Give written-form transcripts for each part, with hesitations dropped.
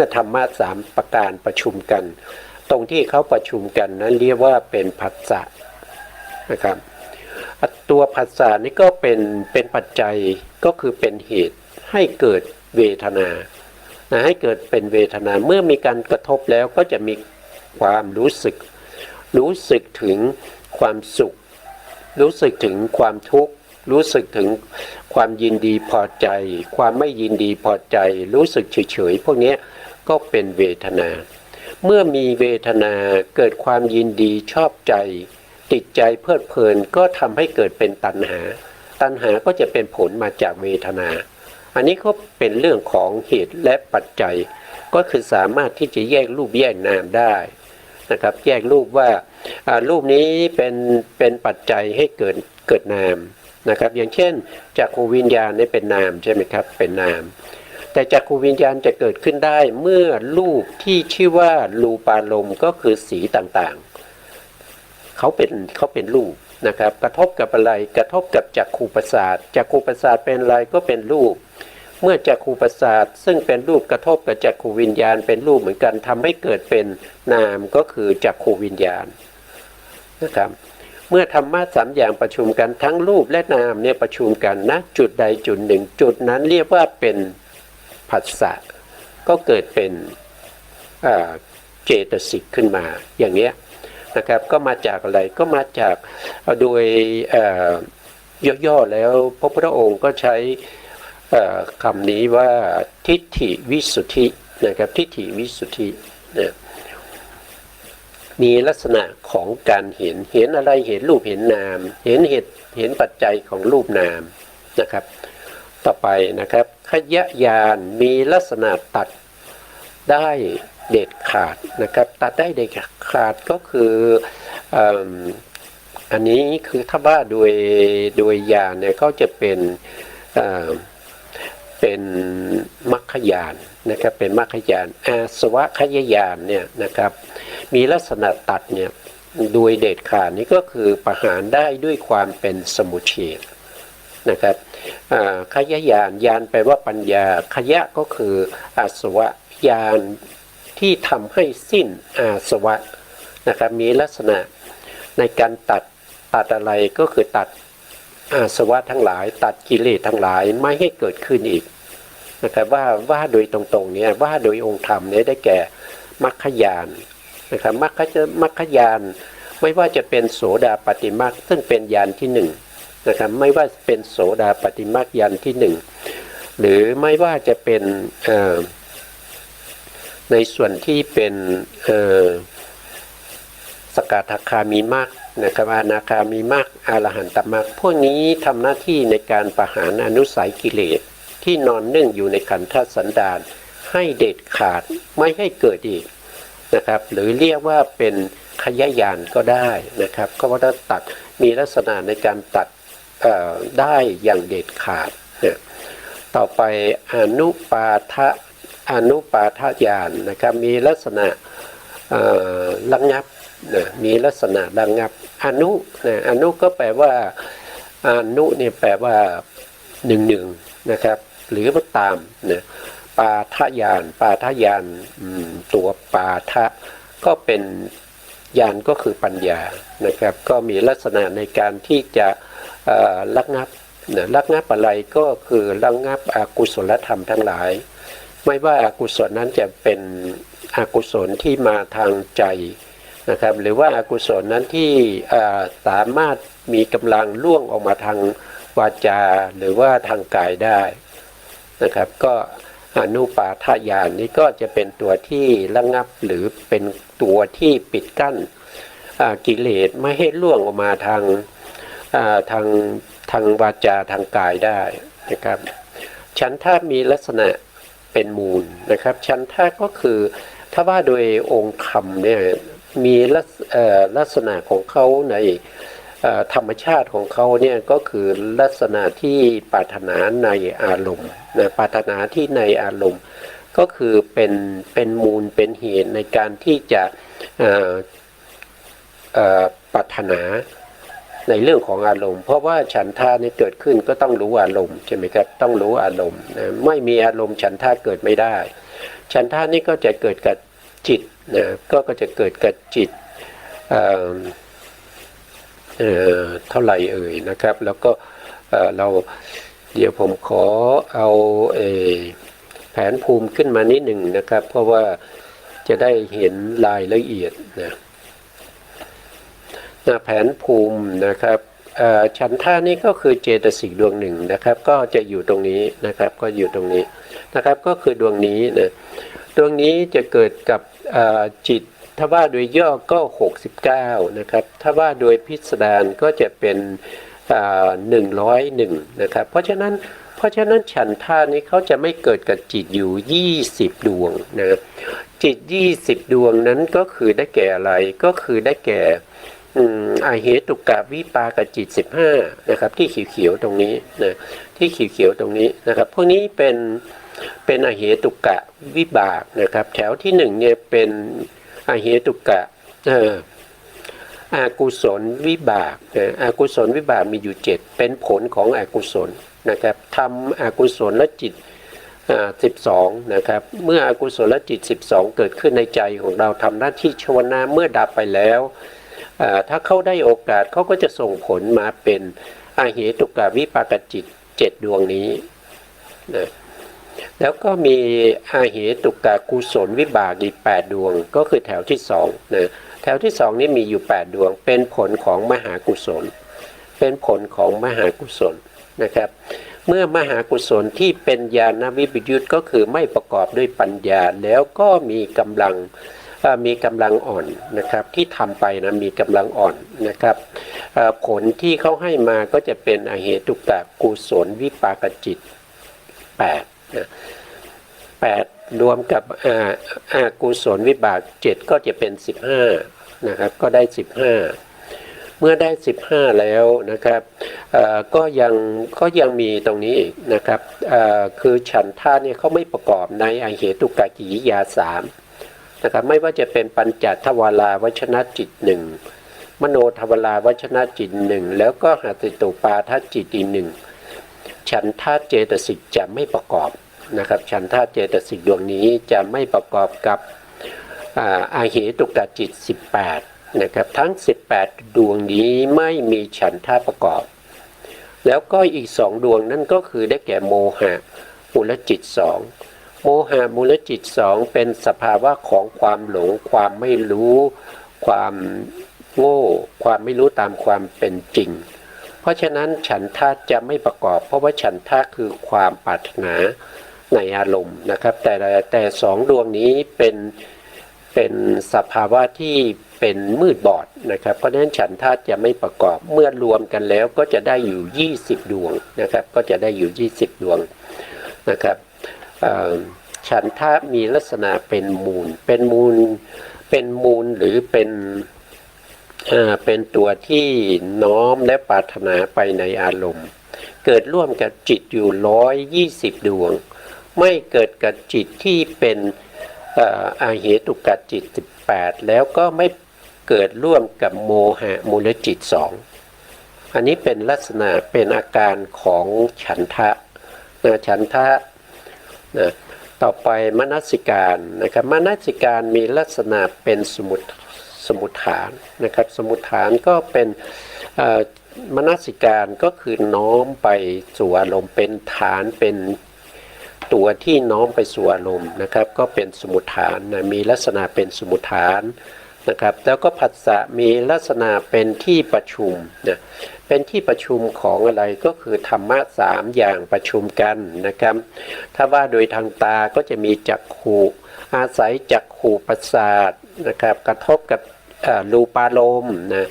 มื่อธรรมะสามประการประชุมกันตรงที่เขาประชุมกันนั้นเรียกว่าเป็นผัสสะนะครับตัวผัสสะนี่ก็เป็นปัจจัยก็คือเป็นเหตุให้เกิดเวทนาให้เกิดเป็นเวทนาเมื่อมีการกระทบแล้วก็จะมีความรู้สึกถึงความสุขรู้สึกถึงความทุกข์รู้สึกถึงความยินดีพอใจความไม่ยินดีพอใจรู้สึกเฉยๆพวกนี้ก็เป็นเวทนาเมื่อมีเวทนาเกิดความยินดีชอบใจติดใจเพลิดเพลินก็ทำให้เกิดเป็นตัณหาก็จะเป็นผลมาจากเวทนาอันนี้ก็เป็นเรื่องของเหตุและปัจจัยก็คือสามารถที่จะแยกรูปแยกนามได้นะครับแยกรูปว่ารูปนี้เป็นปัจจัยให้เกิดนามนะครับอย่างเช่นจักขูวิญญาณนี่เป็นนามใช่ไหมครับเป็นนามแต่จักขูวิญญาณจะเกิดขึ้นได้เมื่อรูปที่ชื่อว่ารูปารมณ์ก็คือสีต่างๆเขาเป็นรูปนะครับกระทบกับอะไรกระทบกับจักขูประสาทจักขูประสาทเป็นอะไรก็เป็นรูปเมื่อจักขูประสาทซึ่งเป็นรูปกระทบกับจักขูวิญญาณเป็นรูปเหมือนกันทำให้เกิดเป็นนามก็คือจักขูวิญญาณนะครับเมื่อธรรมะสามอย่างประชุมกันทั้งรูปและนามเนี่ยประชุมกันนะจุดใดจุดหนึ่งจุดนั้นเรียกว่าเป็นผัสสะก็เกิดเป็นเจตสิกขึ้นมาอย่างนี้นะครับก็มาจากอะไรก็มาจากโดยย่อๆแล้วพระพุทธองค์ก็ใช้คำนี้ว่าทิฏฐิวิสุทธินะครับทิฏฐิวิสุทธินะมีลักษณะของการเห็นอะไรเห็นรูปเห็นนามเห็นปัจจัยของรูปนามนะครับต่อไปนะครับขยะญาณมีลักษณะตัดได้เด็ดขาดนะครับตัดได้เด็ดขาดก็คืออันนี้คือถ้าว่าโดยญาณเนี่ยเขาจะเป็นมรรคญาณนะครับเป็นมรรคญาณอาสวะขยญาณเนี่ยนะครับมีลักษณะตัดเนี่ยโดยเด็ดขาดนี่ก็คือประหารได้ด้วยความเป็นสมุเฉทนะครับขยญาณแปลว่าปัญญาขยะก็คืออาสวะญาณที่ทำให้สิ้นอาสวะนะครับมีลักษณะในการตัดอะไรก็คือตัดอาสวะทั้งหลายตัดกิเลสทั้งหลายไม่ให้เกิดขึ้นอีกนะครับว่าโดยตรงๆเนี่ยว่าโดยองค์ธรรมเนี่ยได้แก่มรรคญาณนะครับมรรคญาณไม่ว่าจะเป็นโสดาปัตติมรรคซึ่งเป็นญาณที่หนึ่งนะครับไม่ว่าเป็นโสดาปัตติมรรคญาณที่หนึ่งหรือไม่ว่าจะเป็นในส่วนที่เป็นสกทาคามีมรรคนะครับอนาคามีมรรคอรหันตมรรคพวกนี้ทำหน้าที่ในการประหารอนุสัยกิเลสที่นอนนึ่งอยู่ในขันธสันดานให้เด็ดขาดไม่ให้เกิดอีกนะครับหรือเรียกว่าเป็นขยญาณก็ได้นะครับก็ว่าตัดมีลักษณะในการตัดได้อย่างเด็ดขาดเนี่ยต่อไปอนุปาทญาณนะครับมีลักษณะระงับมีลักษณะระงับอนุก็แปลว่าอนุเนี่ยแปลว่าหนึ่งนะครับหรือว่าตามนะปาทญาณตัวปาทะก็เป็นญาณก็คือปัญญานะครับก็มีลักษณะในการที่จะระงับอะไรก็คือระงับอกุศลธรรมทั้งหลายไม่ว่าอกุศลนั้นจะเป็นอกุศลที่มาทางใจนะครับหรือว่าอกุศลนั้นที่สามารถมีกำลังล่วงออกมาทางวาจาหรือว่าทางกายได้นะครับก็อนุปาทญาณนี้ก็จะเป็นตัวที่ระงับหรือเป็นตัวที่ปิดกั้นกิเลสไม่ให้ล่วงออกมาทางวาจาทางกายได้นะครับฉันทะมีลักษณะเป็นมูลนะครับฉันทะก็คือถ้าว่าโดยองค์ธรรมเนี่ยมีลักษณะของเขาในธรรมชาติของเขาเนี่ยก็คือลักษณะที่ปรารถนาในอารมณ์ปรารถนาที่ในอารมณ์ก็คือเป็นมูลเป็นเหตุในการที่จะปรารถนาในเรื่องของอารมณ์เพราะว่าฉันทะนี่เกิดขึ้นก็ต้องรู้อารมณ์ใช่ไหมครับต้องรู้อารมณ์ไม่มีอารมณ์ฉันทะเกิดไม่ได้ ฉันทะนี่ก็จะเกิดกับจิตนะก็จะเกิดกับจิตเท่าไหร่เอ่ยนะครับแล้วก็เราเดี๋ยวผมขอเอาแผนภูมิขึ้นมานิดหนึ่งนะครับเพราะว่าจะได้เห็นรายละเอียดนะแผนภูมินะครับฉันทะนี่ก็คือเจตสิกดวงหนึ่งนะครับก็จะอยู่ตรงนี้นะครับก็อยู่ตรงนี้นะครับก็คือดวงนี้นะดวงนี้จะเกิดกับจิตถ้าว่าโดยย่อก็69นะครับถ้าว่าโดยพิสดารก็จะเป็น101นะครับเพราะฉะนั้นฉันทะนี้เขาจะไม่เกิดกับจิตอยู่20ดวงนะจิต20ดวงนั้นก็คือได้แก่อะไรก็คือได้แก่อาเหตุกะวิปากจิต15นะครับที่เขียวๆตรงนี้นะที่เขียวๆตรงนี้นะครับพวกนี้เป็นอาเหตุกะวิบากนะครับแถวที่1เนี่ยเป็นอาเหตุกะอากุศลวิบากอากุศลวิบากมีอยู่7เป็นผลของอกุศลนะครับทำอกุศลและจิต12นะครับเมื่ออกุศลจิต12เกิดขึ้นในใจของเราทำหน้าที่ชวนะเมื่อดับไปแล้วถ้าเขาได้โอกาสเขาก็จะส่งผลมาเป็นอาเหตุกะวิปากจิต7ดวงนี้นะแล้วก็มีอาเหตุกะกุศลวิบากอีก8ดวงก็คือแถวที่2นะแถวที่2นี้มีอยู่8ดวงเป็นผลของมหากุศลเป็นผลของมหากุศลนะครับเมื่อมหากุศลที่เป็นญาณวิปยุตก็คือไม่ประกอบด้วยปัญญาแล้วก็มีกำลังอ่อนนะครับที่ทำไปนะมีกำลังอ่อนนะครับผลที่เขาให้มาก็จะเป็นอเหตุกะกุศลวิปากจิต8นะ8รวมกับกุศลวิบาก7ก็จะเป็น15นะครับก็ได้15เมื่อได้15แล้วนะครับก็ยังมีตรงนี้อีกนะครับคือฉันทะเนี่ยเขาไม่ประกอบในอเหตุกะกิริยา3นะครับไม่ว่าจะเป็นปัญจทวาราวชนะจิต1มโนทวาราวชนะจิต1แล้วก็หติตุปาทจิตอีก1ฉันทะเจตสิกจะไม่ประกอบนะครับฉันทะเจตสิกดวงนี้จะไม่ประกอบกับอาเหตุกะจิต18นะครับทั้ง18ดวงนี้ไม่มีฉันทะประกอบแล้วก็อีก2ดวงนั่นก็คือได้แก่โมหะมูลจิต2โมหะมูลจิต2เป็นสภาวะของความหลงความไม่รู้ความโง่ความไม่รู้ตามความเป็นจริงเพราะฉะนั้นฉันทะจะไม่ประกอบเพราะว่าฉันทะคือความปรารถนาในอารมณ์นะครับแต่2ดวงนี้เป็นสภาวะที่เป็นมืดบอดนะครับเพราะฉะนั้นฉันทะจะไม่ประกอบเมื่อรวมกันแล้วก็จะได้อยู่20ดวงนะครับก็จะได้อยู่20ดวงนะครับฉันทะมีลักษณะเป็นมูลหรือเป็นตัวที่น้อมและปรารถนาไปในอารมณ์เกิดร่วมกับจิตอยู่120ดวงไม่เกิดกับจิตที่เป็นอาเหตุกะจิต18แล้วก็ไม่เกิดร่วมกับโมหะมูลจิต2อันนี้เป็นลักษณะเป็นอาการของฉันทะฉันทะต่อไปมนสิการนะครับมนสิการมีลักษณะเป็นสมุฏฐานนะครับสมุฏฐานก็เป็นมนสิการก็คือน้อมไปสู่อารมณ์เป็นฐานเป็นตัวที่น้อมไปสู่อารมณ์นะครับก็เป็นสมุฏฐานนะมีลักษณะเป็นสมุฏฐานนะครับแล้วก็ผัสสะมีลักษณะเป็นที่ประชุมนะเป็นที่ประชุมของอะไรก็คือธรรมะ3อย่างประชุมกันนะครับถ้าว่าโดยทางตาก็จะมีจักขุอาศัยจักขุประสาทนะครับกระทบกับรูปารมณ์นะ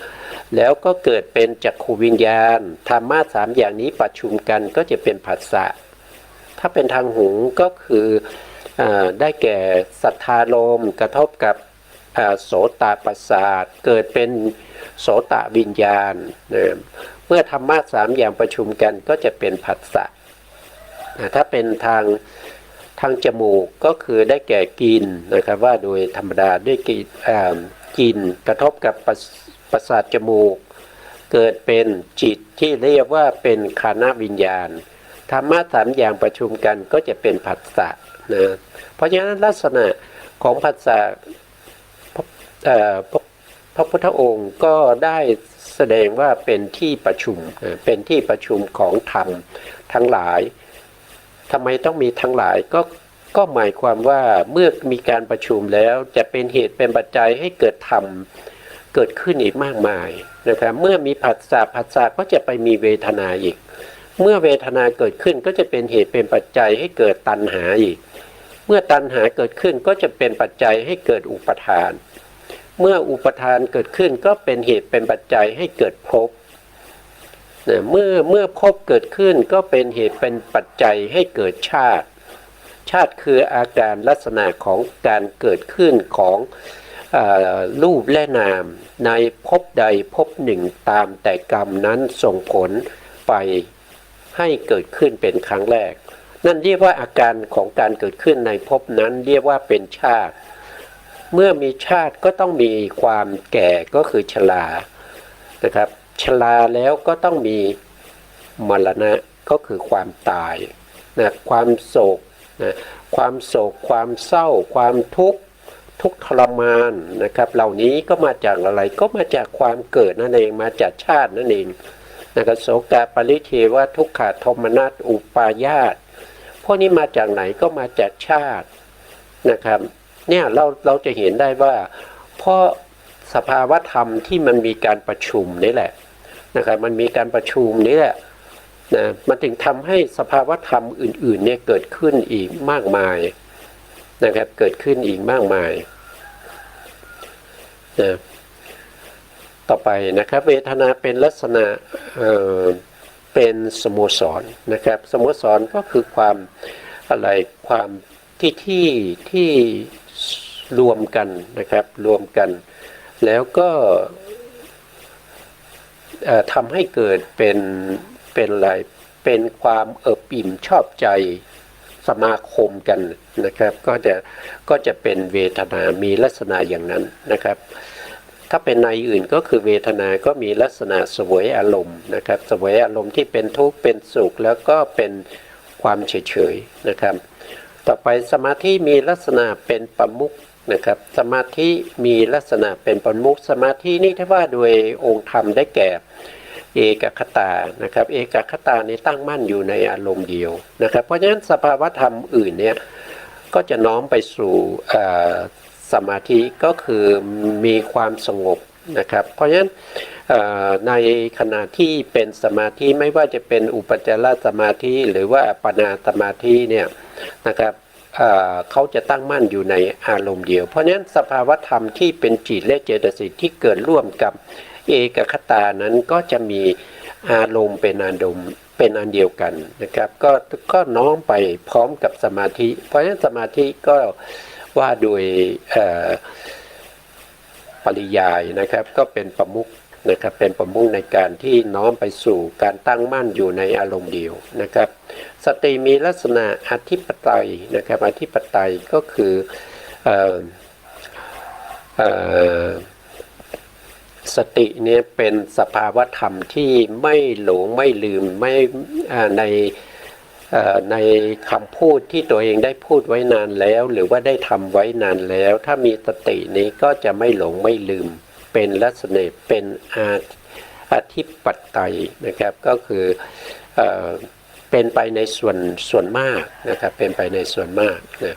แล้วก็เกิดเป็นจักขุวิญญาณธรรมะ3อย่างนี้ประชุมกันก็จะเป็นผัสสะถ้าเป็นทางหูก็คือได้แก่สัทธารมณ์กระทบกับโสตประสาทเกิดเป็นโสตวิญญาณเมื่อธรรมะ3อย่างประชุมกันก็จะเป็นผัสสะถ้าเป็นทางจมูกก็คือได้แก่กลิ่นนะครับว่าโดยธรรมดาด้วยกลิ่นกระทบกับประสาทจมูกเกิดเป็นจิตที่เรียกว่าเป็นฆานวิญญาณ ธรรมะสามอย่างประชุมกันก็จะเป็นผัสสะนะเพราะฉะนั้นลักษณะของผัสสะพระพุทธองค์ก็ได้แสดงว่าเป็นที่ประชุมเป็นที่ประชุมของธรรมทั้งหลายทำไมต้องมีทั้งหลายก็หมายความว่าเมื่อมีการประชุมแล้วจะเป็นเหตุเป็นปัจจัยให้เกิดธรรมเกิดขึ้นอีกมากมายนะครับเมื่อมีผัสสะก็จะไปมีเวทนาอีกเมื่อเวทนาเกิดขึ้นก็จะเป็นเหตุเป็นปัจจัยให้เกิดตัณหาอีกเมื่อตัณหาเกิดขึ้นก็จะเป็นปัจจัยให้เกิดอุปทานเมื่ออุปทานเกิดขึ้นก็เป็นเหตุเป็นปัจจัยให้เกิดภพเมื่อภพเกิดขึ้นก็เป็นเหตุเป็นปัจจัยให้เกิดชาติคืออาการลักษณะของการเกิดขึ้นของรูปและนามในภพใดภพหนึ่งตามแต่กรรมนั้นส่งผลไปให้เกิดขึ้นเป็นครั้งแรกนั่นเรียกว่าอาการของการเกิดขึ้นในภพนั้นเรียกว่าเป็นชาติเมื่อมีชาติก็ต้องมีความแก่ก็คือชรานะครับชราแล้วก็ต้องมีมรณะก็คือความตายนะความโศกนะความโศกความเศร้าความทุกข์ทรมานนะครับเหล่านี้ก็มาจากอะไรก็มาจากความเกิดนั่นเองมาจากชาตินั่นเองนะครับโสกปริเทวทุกขโทมนัสอุปาญาตพวกนี้มาจากไหนก็มาจากชาตินะครับเนี่ยเราจะเห็นได้ว่าเพราะสภาวะธรรมที่มันมีการประชุมนี่แหละนะครับมันมีการประชุมนี่แหละนะมันถึงทำให้สภาวะธรรมอื่นๆเนี่ยเกิดขึ้นอีกมากมายนะครับเกิดขึ้นอีกมากมายนะต่อไปนะครับเวทนาเป็นลักษณะเป็นสโมสรนะครับสโมสรก็คือความอะไรความที่รวมกันนะครับรวมกันแล้วก็ทำให้เกิดเป็นอะไรเป็นความเอิบอิ่มชอบใจสมาคมกันนะครับก็จะเป็นเวทนามีลักษณะอย่างนั้นนะครับถ้าเป็นในอื่นก็คือเวทนาก็มีลักษณะเสวยอารมณ์นะครับเสวยอารมณ์ที่เป็นทุกข์เป็นสุขแล้วก็เป็นความเฉยๆนะครับต่อไปสมาธิมีลักษณะเป็นประมุขนะครับสมาธิมีลักษณะเป็นประมุขสมาธินี่ถ้าว่าโดยองค์ธรรมได้แก่เอกคตานะครับเอกคตานี่ตั้งมั่นอยู่ในอารมณ์เดียวนะครับเพราะฉะนั้นสภาวธรรมอื่นเนี่ยก็จะน้อมไปสู่สมาธิก็คือมีความสงบนะครับเพราะฉะนั้นในขณะที่เป็นสมาธิไม่ว่าจะเป็นอุปจารสมาธิหรือว่าอัปปนาสมาธิเนี่ยนะครับเขาจะตั้งมั่นอยู่ในอารมณ์เดียวเพราะฉะนั้นสภาวธรรมที่เป็นจิตและเจตสิกที่เกิดร่วมกับเอกคตานั้นก็จะมีอารมณ์เป็นอารมณ์เป็นอันเดียวกันนะครับก็น้อมไปพร้อมกับสมาธิเพราะฉะนั้นสมาธิก็ว่าโดยปริยายนะครับก็เป็นประมุขนะครับเป็นประมุขในการที่น้อมไปสู่การตั้งมั่นอยู่ในอารมณ์เดียวนะครับสติมีลักษณะอธิปไตยนะครับอธิปไตยก็คือสติเนี่ยเป็นสภาวธรรมที่ไม่หลงไม่ลืมไม่ในคำพูดที่ตัวเองได้พูดไว้นานแล้วหรือว่าได้ทำไว้นานแล้วถ้ามีสตินี้ก็จะไม่หลงไม่ลืมเป็นลักษณะเป็นอธิปัตไตยนะครับก็คือเป็นไปในส่วนมากนะครับเป็นไปในส่วนมากนะ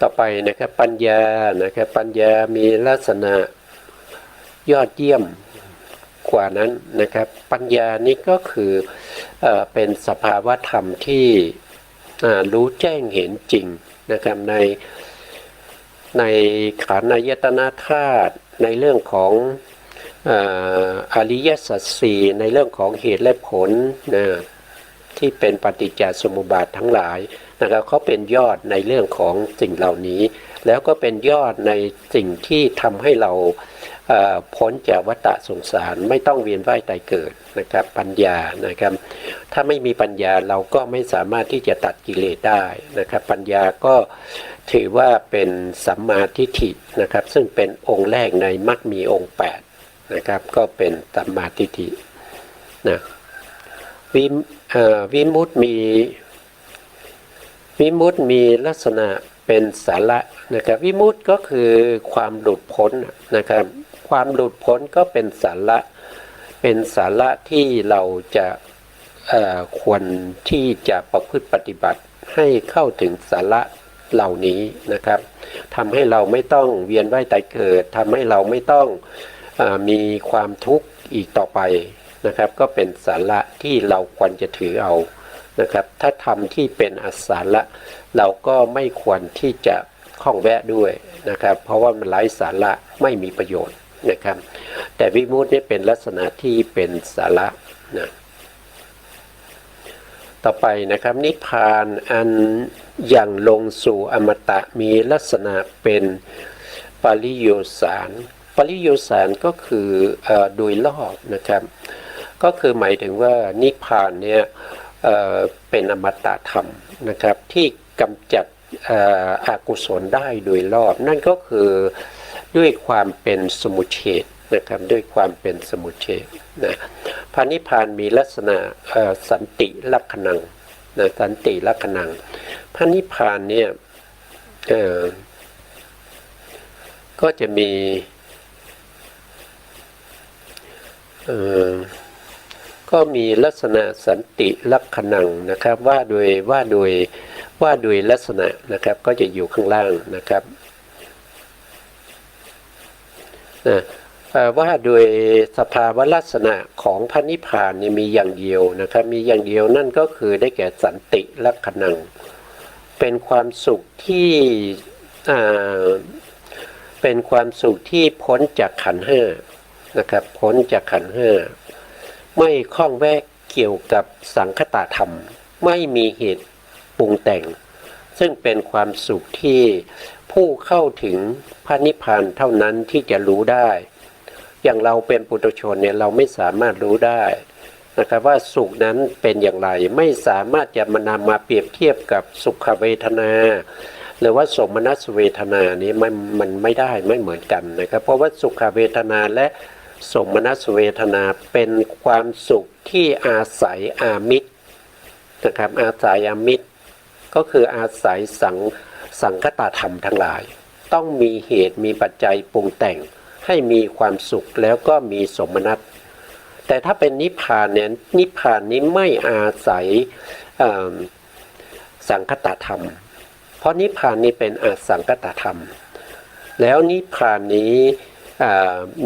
ต่อไปนะครับปัญญานะครับปัญญามีลักษณะยอดเยี่ยมกว่านั้นนะครับปัญญานี้ก็คือเป็นสภาวธรรมที่รู้แจ้งเห็นจริงนะครับในขันธ์อายตนะธาตุในเรื่องของอริยสัจสี่ในเรื่องของเหตุและผลนะที่เป็นปฏิจจสมุปบาททั้งหลายนะครับเขาเป็นยอดในเรื่องของสิ่งเหล่านี้แล้วก็เป็นยอดในสิ่งที่ทำให้เราพ้นจากวัฏสงสารไม่ต้องเวียนว่ายตายเกิดนะครับปัญญานะครับถ้าไม่มีปัญญาเราก็ไม่สามารถที่จะตัดกิเลสได้นะครับปัญญาก็ถือว่าเป็นสัมมาทิฏฐินะครับซึ่งเป็นองค์แรกในมรรคมีองค์8นะครับก็เป็นสัมมาทิฏฐินะ วิวิมุตติมีลักษณะเป็นสาระนะครับวิมุตติก็คือความหลุดพ้นนะครับความหลุดพ้นก็เป็นสาระที่เราจะควรที่จะประพฤติปฏิบัติให้เข้าถึงสาระเหล่านี้นะครับทำให้เราไม่ต้องเวียนว่ายตายเกิดทำให้เราไม่ต้องมีความทุกข์อีกต่อไปนะครับก็เป็นสาระที่เราควรจะถือเอานะครับถ้าทำที่เป็นอสาระเราก็ไม่ควรที่จะข้องแวะด้วยนะครับเพราะว่ามันไร้สาระไม่มีประโยชน์นะครับแต่วิมุตตินี่เป็นลักษณะที่เป็นสาระนะต่อไปนะครับนิพพานอันอย่างลงสู่อมตะมีลักษณะเป็นปริโยสารก็คือโดยรอบนะครับก็คือหมายถึงว่านิพพานเนี่ยเป็นอมตะธรรมนะครับที่กำจัดอกุศลได้โดยรอบนั่นก็คือด้วยความเป็นสมุจเฉทนะครับด้วยความเป็นสมุจเฉทนะพระนิพพานมีลักษณะสันติลักขณังนะสันติลักขณังพระนิพพานเนี่ยก็จะมีก็มีลักษณะสันติลักขณังนะครับว่าโดยลักษณะนะครับก็จะอยู่ข้างล่างนะครับว่าโดยสภาวะลักษณะของพระนิพพานนี่มีอย่างเดียวนะครับมีอย่างเดียวนั่นก็คือได้แก่สันติลักขณังเป็นความสุขที่พ้นจากขันธ์ห้านะครับพ้นจากขันธ์ห้าไม่ข้องแวะเกี่ยวกับสังคตธรรมไม่มีเหตุปรุงแต่งซึ่งเป็นความสุขที่ผู้เข้าถึงพระนิพพานเท่านั้นที่จะรู้ได้อย่างเราเป็นปุถุชนเนี่ยเราไม่สามารถรู้ได้นะครับว่าสุขนั้นเป็นอย่างไรไม่สามารถจะนำมาเปรียบเทียบกับสุขเวทนาหรือว่าโสมนัสเวทนานี้มันไม่ได้ไม่เหมือนกันนะครับเพราะว่าสุขเวทนาและโสมนัสเวทนาเป็นความสุขที่อาศัยอามิตรนะครับอาศัยอามิตรก็คืออาศัยสังคตธรรมทั้งหลายต้องมีเหตุมีปัจจัยปรุงแต่งให้มีความสุขแล้วก็มีโสมนัสแต่ถ้าเป็นนิพพานเนี่ยนิพพานนี้ไม่อาศัยสังคตธรรมเพราะนิพพานนี้เป็นอสังคตธรรมแล้วนิพพานนี้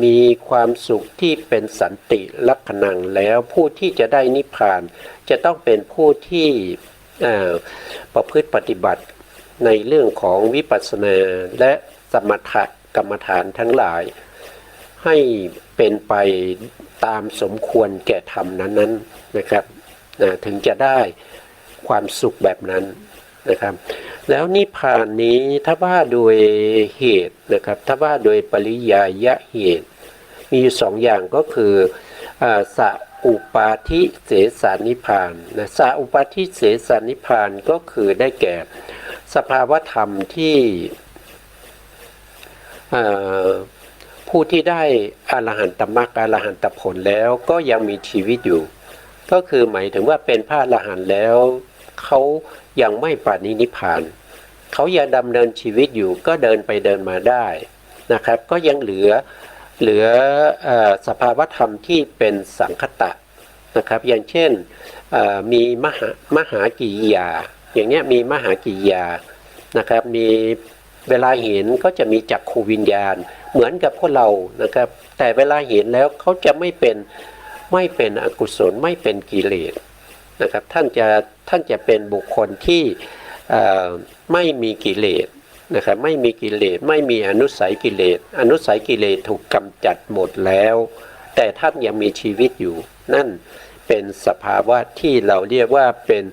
มีความสุขที่เป็นสันติลักขณังแล้วผู้ที่จะได้นิพพานจะต้องเป็นผู้ที่ประพฤติปฏิบัติในเรื่องของวิปัสสนาและสมถกรรมฐานทั้งหลายให้เป็นไปตามสมควรแก่ธรรมนั้นๆนะครับถึงจะได้ความสุขแบบนั้นนะครับแล้วนิพพานนี้ถ้าว่าโดยเหตุนะครับถ้าว่าโดยปริยายเหตุมีอยู่สองอย่างก็คือสัอุปาทิเสสนิพพานนะสัอุปาทิเสสนิพพานก็คือได้แก่สภาวธรรมที่ผู้ที่ได้อรหันตมรรคอรหันตผลแล้วก็ยังมีชีวิตอยู่ก็คือหมายถึงว่าเป็นพระอรหันต์แล้วเขายังไม่ปรินิพพานเขายังดำเนินชีวิตอยู่ก็เดินไปเดินมาได้นะครับก็ยังเหลือสภาวธรรมที่เป็นสังคตะนะครับอย่างเช่นมีมหากิริยาอย่างเนี้ยมีมหากิริยานะครับมีเวลาเห็นก็จะมีจักขูวิญญาณเหมือนกับพวกเรานะครับแต่เวลาเห็นแล้วเขาจะไม่เป็นอกุศลไม่เป็นกิเลสนะครับท่านจะเป็นบุคคลที่ไม่มีกิเลสนะครับไม่มีกิเลสไม่มีอนุสัยกิเลสถูกกำจัดหมดแล้วแต่ท่านยังมีชีวิตอยู่นั่นเป็นสภาวะที่เราเรียกว่าเป็น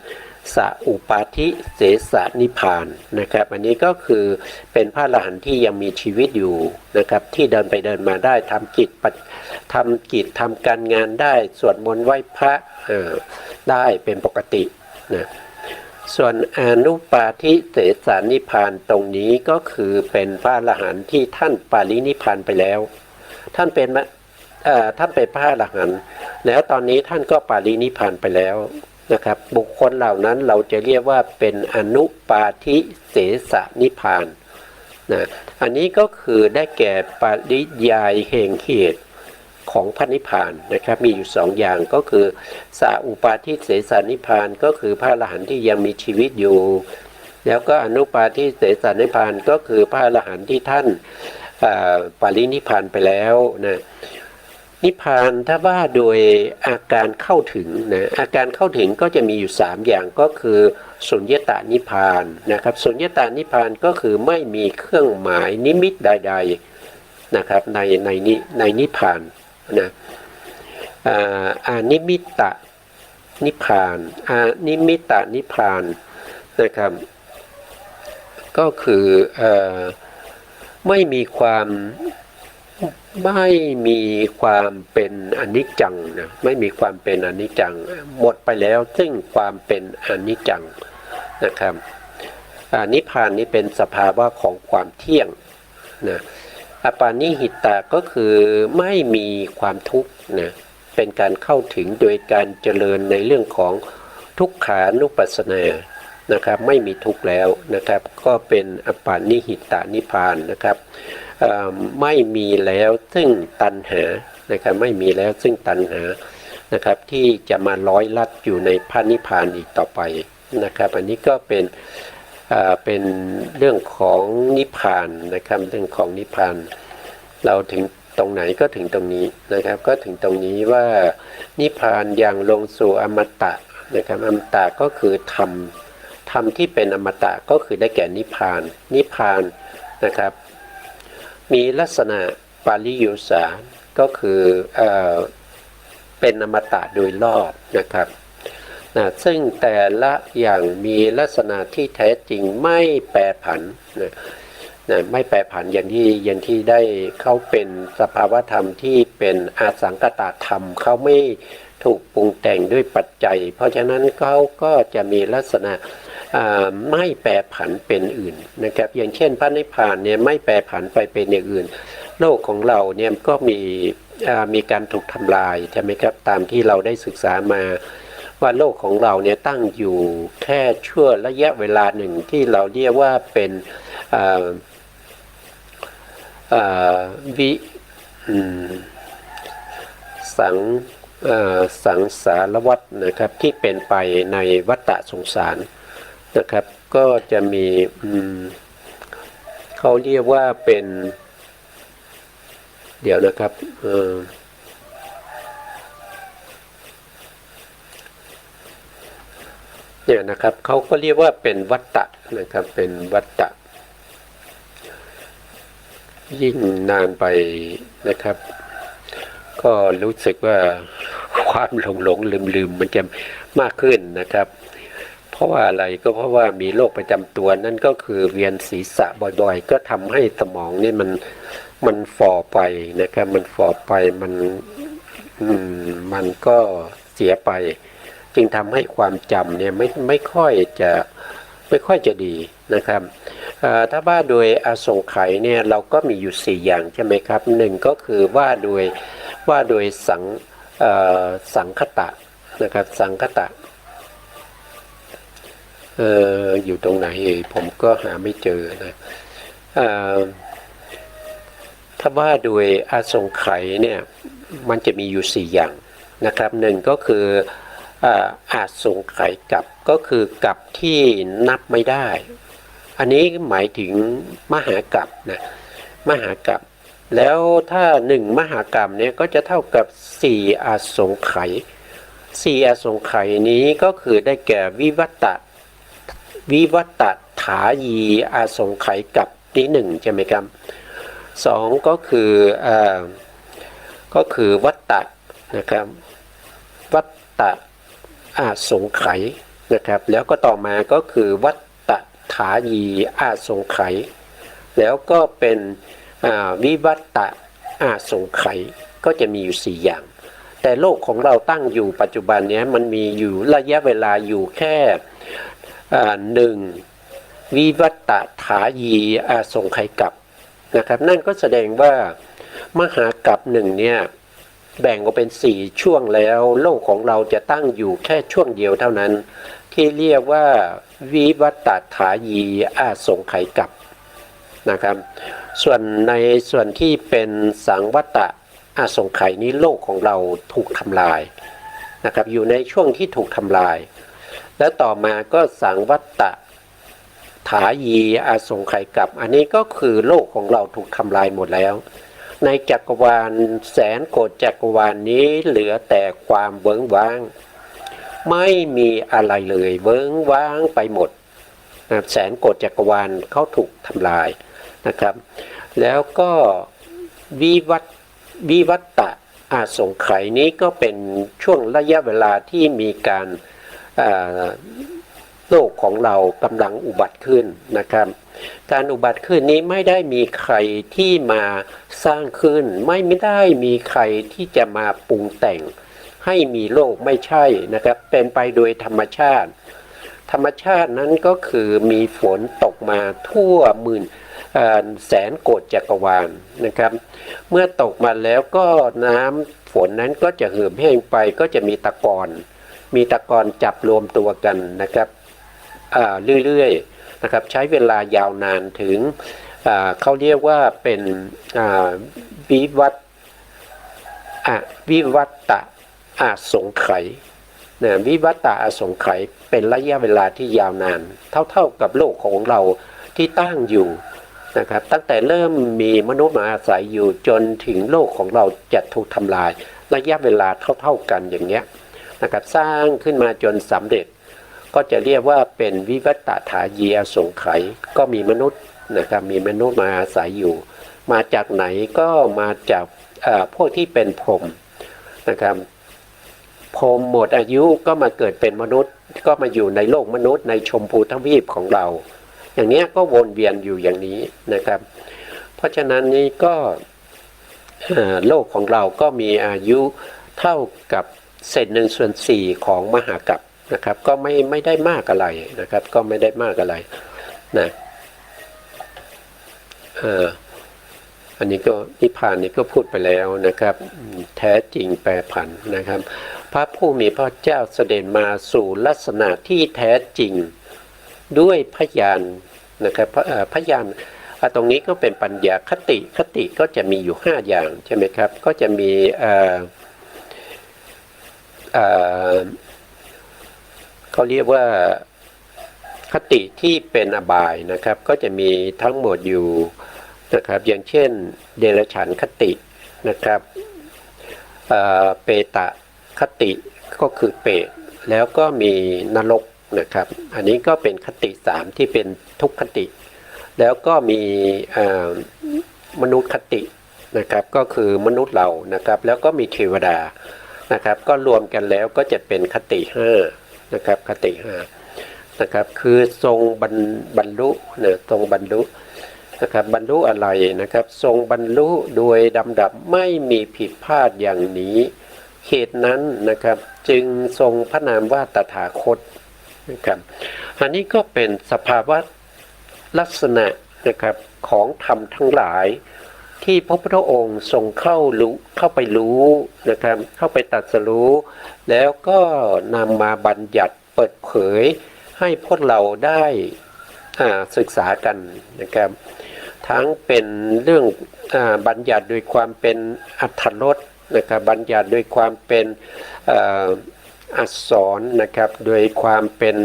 สัอุปาทิเสสนิพพานนะครับอันนี้ก็คือเป็นพระอรหันต์ที่ยังมีชีวิตอยู่นะครับที่เดินไปเดินมาได้ทำกิจทำการงานได้สวดมนต์ไหว้พระได้เป็นปกตินะส่วนอนุปาทิเสสนิพพานตรงนี้ก็คือเป็นพระอรหันต์ที่ท่านปรินิพพานไปแล้วท่านเป็น ท่านเป็นพระอรหันต์แล้วตอนนี้ท่านก็ปรินิพพานไปแล้วนะครับบุคคลเหล่านั้นเราจะเรียกว่าเป็นอนุปาทิเสสนิพพานนะอันนี้ก็คือได้แก่ปริยายแห่งเหตุของพระนิพพานนะครับมีอยู่สองอย่างก็คือสาอุปาทิเสสนิพพานก็คือพระอรหันต์ที่ยังมีชีวิตอยู่แล้วก็อนุปาทิเสสนิพพานก็คือพระอรหันต์ที่ท่านปรินิพพานไปแล้วนะนิพพานถ้าว่าโดยอาการเข้าถึงนะอาการเข้าถึงก็จะมีอยู่3อย่างก็คือสุญญตานิพพานนะครับสุญญตานิพพานก็คือไม่มีเครื่องหมายนิมิตใดๆนะครับในนิพพานนะอานิมิตะนิพพานอานิมิตะนิพพานนะครับก็คือไม่มีความเป็นอนิจจังนะไม่มีความเป็นอนิจจังหมดไปแล้วซึ่งความเป็นอนิจจังนะครับนิพพานนี้เป็นสภาวะของความเที่ยงนะอปานิหิตะก็คือไม่มีความทุกข์นะเป็นการเข้าถึงโดยการเจริญในเรื่องของทุกขานุปัสสนานะครับไม่มีทุกข์แล้วนะครับก็เป็นอปานิหิตานิพพานนะครับไม่มีแล้วซึ่งตัณหานะครับไม่มีแล้วซึ่งตัณหานะครับที่จะมาร้อยลัดอยู่ในพระนิพพานอีกต่อไปนะครับอันนี้ก็เป็นเรื่องของนิพพานนะครับเรื่องของนิพพานเราถึงตรงไหนก็ถึงตรงนี้นะครับก็ถึงตรงนี้ว่านิพพานอย่างลงสู่อมตะนะครับอมตะก็คือธรรมที่เป็นอมตะก็คือได้แก่นิพพานนะครับมีลักษณะปาริยุสาก็คือเป็นอมตะโดยรอบนะครับซึ่งแต่ละอย่างมีลักษณะที่แท้จริงไม่แปรผันไม่แปรผันอย่างที่ได้เขาเป็นสภาวธรรมที่เป็นอาสังกตธรรมเขาไม่ถูกปรุงแต่งด้วยปัจจัยเพราะฉะนั้นเขาก็จะมีลักษณะไม่แปรผันเป็นอื่นนะครับอย่างเช่นพระนิพพานเนี่ยไม่แปรผันไปเป็นอย่างอื่นโลกของเราเนี่ยก็มีการถูกทำลายใช่ไหมครับตามที่เราได้ศึกษามาว่าโลกของเราเนี่ยตั้งอยู่แค่ชั่วระยะเวลาหนึ่งที่เราเรียกว่าเป็นสังสารวัฏนะครับที่เป็นไปในวัฏฏะสงสารนะครับก็จะมีเขาเรียกว่าเป็นเดี๋ยวนะครับเนี่ยนะครับเขาก็เรียกว่าเป็นวัฏฏะนะครับเป็นวัฏฏะยิ่งนานไปนะครับก็รู้สึกว่าความหลงลืมมันจะมากขึ้นนะครับเพราะว่าอะไรก็เพราะว่ามีโรคประจำตัวนั่นก็คือเวียนศีรษะบ่อยๆก็ทำให้สมองนี่มันฝ่อไปนะครับมันฝ่อไปมันก็เสียไปจึงทำให้ความจำเนี่ยไม่ค่อยจะดีนะครับถ้าว่าโดยอสงไขยเนี่ยเราก็มีอยู่4อย่างใช่ไหมครับหนึ่งก็คือว่าโดยสังคตะนะครับสังคตะอยู่ตรงไหนผมก็หาไม่เจอนะถ้าว่าโดยอสงไขยเนี่ยมันจะมีอยู่4อย่างนะครับหนึ่งก็คืออาสงไขยกลับก็คือกลับที่นับไม่ได้อันนี้หมายถึงมหากลับนะมหากลับแล้วถ้า1มหากรัมเนี่ยก็จะเท่ากับ4อาสงไขย4อาสงไขยนี้ก็คือได้แก่วิวัตถายีอาสงไขยกับที่1ใช่ไหมครับ2ก็คือวัตตะนะครับวัตตะอาสงไขยนะครับแล้วก็ต่อมาก็คือวัตตถายีอาสงไขยแล้วก็เป็นวิวัตตะอาสงไขยก็จะมีอยู่4อย่างแต่โลกของเราตั้งอยู่ปัจจุบันนี้มันมีอยู่ระยะเวลาอยู่แค่1วิวัตตถายีอาสงไขยกับนะครับนั่นก็แสดงว่ามหากรัปหนึ่งเนี่ย แบ่งออกเป็น4ช่วงแล้วโลกของเราจะตั้งอยู่แค่ช่วงเดียวเท่านั้นที่เรียกว่าวิวัตถายีอาสงไขยกัปนะครับส่วนในส่วนที่เป็นสังวัตอาสงไขยนี้โลกของเราถูกทำลายนะครับอยู่ในช่วงที่ถูกทำลายและต่อมาก็สังวัตถายีอาสงไขยกัปอันนี้ก็คือโลกของเราถูกทำลายหมดแล้วในจักรวาลแสนโกฏจักรวาลนี้เหลือแต่ความเวิ้งว้างไม่มีอะไรเลยเวิ้งว้างไปหมดนะแสนโกฏจักรวาลเขาถูกทำลายนะครับแล้วก็วิวัตตอาสงไขยนี้ก็เป็นช่วงระยะเวลาที่มีการโลกของเรากำลังอุบัติขึ้นนะครับการอุบัติขึ้นนี้ไม่ได้มีใครที่มาสร้างขึ้นไม่ได้มีใครที่จะมาปรุงแต่งให้มีโลกไม่ใช่นะครับเป็นไปโดยธรรมชาติธรรมชาตินั้นก็คือมีฝนตกมาทั่วแสนโกฏจักรวาลนะครับเมื่อตกมาแล้วก็น้ำฝนนั้นก็จะเหือดแห้งไปก็จะมีตะกอนจับรวมตัวกันนะครับเรื่อยๆนะครับใช้เวลายาวนานถึงเขาเรียกว่าเป็นวิวัตอาสงไขยวิวัตอาสงไขยเป็นระยะเวลาที่ยาวนานเท่ากับโลกของเราที่ตั้งอยู่นะครับตั้งแต่เริ่มมีมนุษย์มาอาศัยอยู่จนถึงโลกของเราจะถูกทำลายระยะเวลาเท่ากันอย่างเงี้ยนะครับสร้างขึ้นมาจนสำเร็จก็จะเรียกว่าเป็นวิวัตถายีอาสงไขยก็มีมนุษย์นะครับมีมนุษย์มาอาศัยอยู่มาจากไหนก็มาจากพวกที่เป็นพรหมนะครับพรหมหมดอายุก็มาเกิดเป็นมนุษย์ก็มาอยู่ในโลกมนุษย์ในชมพูทวีปของเราอย่างนี้ก็วนเวียนอยู่อย่างนี้นะครับเพราะฉะนั้นนี้ก็โลกของเราก็มีอายุเท่ากับ1/4ของมหากัปนะครับก็ไม่ได้มากอะไรนะครับก็ไม่ได้มากอะไรนะอันนี้ก็นิพพานนี้ก็พูดไปแล้วนะครับแท้จริงแปรผันนะครับพระผู้มีพระเจ้าเสด็จมาสู่ลักษณะที่แท้จริงด้วยพยานนะครับพยานตรงนี้ก็เป็นปัญญาคติก็จะมีอยู่5อย่างใช่ไหมครับก็จะมีเขาเรียกว่าคติที่เป็นอบายนะครับก็จะมีทั้งหมดอยู่นะครับอย่างเช่นเดรัจฉานคตินะครับเปตะคติก็คือเปรตแล้วก็มีนรกนะครับอันนี้ก็เป็นคติ3ที่เป็นทุกขติแล้วก็มีมนุษย์คตินะครับก็คือมนุษย์เรานะครับแล้วก็มีเทวดานะครับก็รวมกันแล้วก็จะเป็นคติ5นะครับคติ5นะครับคือทรงบรรลุทรงบรรลุนะครับบรรลุอะไรนะครับทรงบรรลุโดยลำดับไม่มีผิดพลาดอย่างนี้เหตุนั้นนะครับจึงทรงพระนามว่าตถาคตนะครับอันนี้ก็เป็นสภาวะลักษณะนะครับของธรรมทั้งหลายที่พระพุทธองค์ทรงเข้าไปรู้นะครับเข้าไปตรัสรู้แล้วก็นำมาบัญญัติเปิดเผยให้พวกเราได้ศึกษากันนะครับทั้งเป็นเรื่องบัญญัติโดยความเป็นอรรถรสนะครับบัญญัติโดยความเป็นอักษรนะครับโดยความเป็น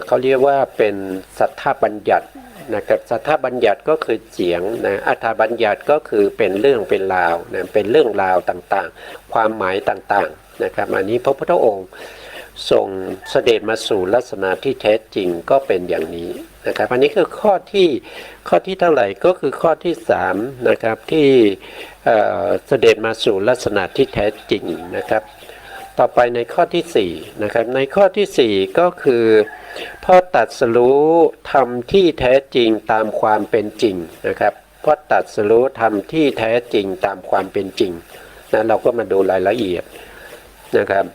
เขาเรียกว่าเป็นสัทธบัญญัตินะครับสัทธบัญญัติก็คือเสียงนะอรรถบัญญัติก็คือเป็นเรื่องเป็นราวนะเป็นเรื่องราวต่างๆความหมายต่างๆนะครับอันนี้พระพุทธองค์ทรงเสด็จมาสู่ลักษณะที่แท้จริงก็เป็นอย่างนี้นะครับอันนี้คือข้อที่เท่าไหร่ก็คือข้อที่3นะครับที่เสด็จมาสู่ลักษณะที่แท้จริงนะครับต่อไปในข้อที่4นะครับในข้อที่4ก็คือพอตรัสรู้ธรรมที่แท้จริงตามความเป็นจริงนะครับพอตรัสรู้ธรรมที่แท้จริงตามความเป็นจริงนะเราก็มาดูรายละเอียดนะครับ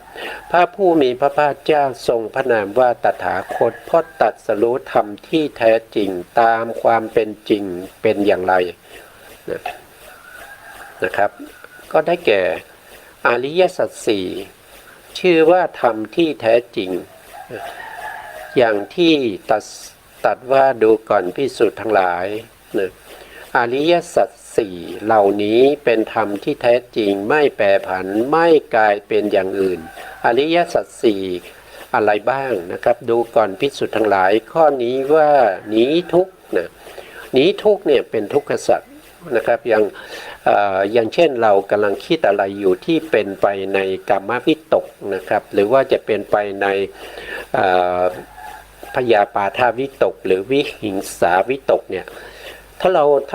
พระผู้มีพระภาคเจ้าทรงพระนามว่าตถาคตพอตรัสรู้ธรรมที่แท้จริงตามความเป็นจริงเป็นอย่างไรนะครับก็ได้แก่ อริยสัจสี่ชื่อว่าธรรมที่แท้จริงอย่างที่ตัดว่าดูก่อนภิกษุทั้งหลายนะอริยสัจสี่เหล่านี้เป็นธรรมที่แท้จริงไม่แปรผันไม่กลายเป็นอย่างอื่นอริยสัจสี่อะไรบ้างนะครับดูก่อนภิกษุทั้งหลายข้อนี้ว่านี้ทุกข์นะนี้ทุกข์เนี่ยเป็นทุกขสัจนะครับอย่างเช่นเรากำลังคิดอะไรอยู่ที่เป็นไปในกามวิตกนะครับหรือว่าจะเป็นไปในพยาปาทวิตกหรือวิหิงสาวิตกเนี่ยถ้า